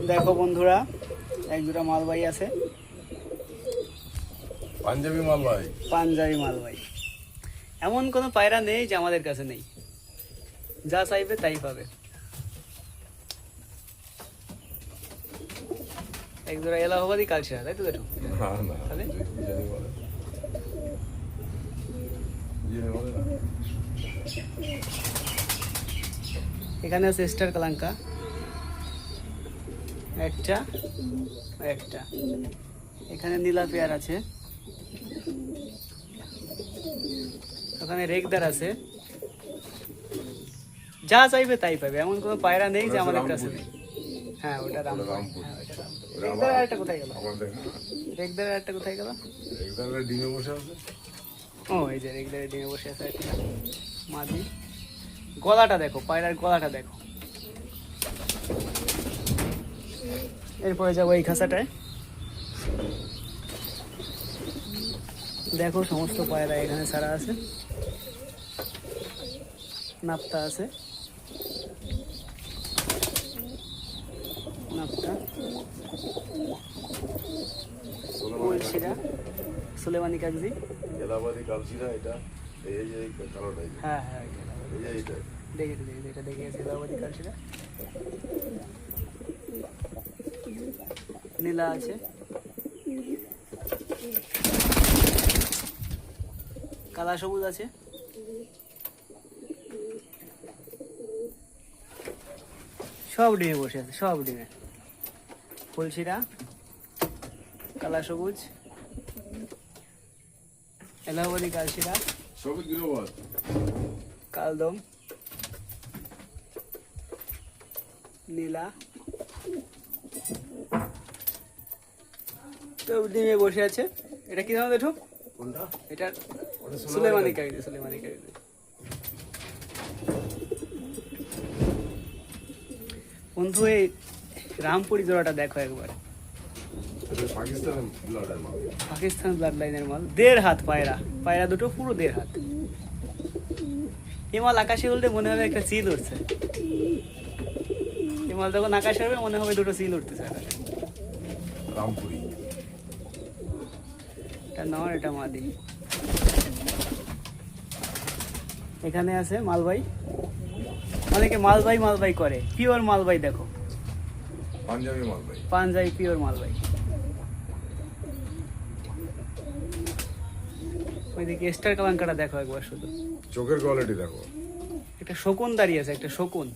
দেখো বন্ধুরা, এক দুটা মালবাহী আছে, পাঞ্জাবি মালবাহী। পাঞ্জাবি মালবাহী। এমন কোনো পায়রা নেই যে আমাদের কাছে নেই, যা চাইবে তাই পাবে। এক জোড়া এলাহাবাদী কালচার, তাই তো দেখো। না না, তাহলে? জানি বলে। জানি বলে না। এখানে আছে স্টার কালাঙ্কা, একটা একটা। এখানে নীলা পেয়ার আছে, ওখানে রেগদার আছে। যা চাইবে তাই পাবে, এমন কোনো পায়রা নেই যে আমাদের কাছে নেই। হ্যাঁ, ওটা রামপুর। রামপুর। হ্যাঁ, ওটা রামপুর। ওটা রেগদার আমার- আরেকটা কোথায় গেল? আমার দেখা। রেগদার আরেকটা কোথায় গেল? একদারে ডিমে বসে আছে। ও, এই যে রেগদারে ডিমে বসে আছে একটা মাদি। গলাটা দেখো, পায়রার গলাটা দেখো। এরপরে যাবো এই খাঁচাটায়। দেখো সমস্ত পায়রা এখানে ছাড়া আছে, নাপ্তা আছে, নাপ্তা, কলসিরা, সুলেমানি কাগজি। এলাহাবাদী কালচিরা এটা। এই যে এই কালোটা, এই যে। হ্যাঁ হ্যাঁ, এই যে এইটা। দেখেছি দেখেছি, এটা দেখে গেছি এলাহাবাদী কালসিরা। নীলা আছে, কালা সবুজ আছে, সব ডিমে বসে আছে, সব ডিমে। ফুলশিরা, কালা সবুজ, এলাহাবাদী কালশিরা, সবই গৃহবাদ। কালদম, নীলা, সব ডিমে বসে আছে। এটা কি নাম দেখো? কোনটা? এটা ওটা সুলেমানি কাগজি, সুলেমানি কাগজি। বন্ধু, এই রামপুরি জোড়াটা দেখো একবার। এটা পাকিস্তানের ব্লাডের মাল। পাকিস্তান ব্লাড লাইনের মাল। 1.5 হাত পায়রা, পায়রা দুটো পুরো 1.5 হাত। এই মাল আকাশে উল্টে মনে হবে একটা চিল উঠছে। এই মাল যখন আকাশে হবে মনে হবে দুটো চিল উঠতেছে আকাশে। রামপুরি। এটা নর, এটা মাদি। এখানে আছে মালবাই। অনেকে মালবাই মালবাই করে, পিওর মালবাই দেখো, পাঞ্জাবি মালবাহী। পাঞ্জাবি পিওর মালবাই। ওইদিকে স্টার কালাঙ্কাটা দেখো একবার শুধু। চোখের কোয়ালিটি দেখো। একটা শকুন দাঁড়িয়ে আছে, একটা শকুন।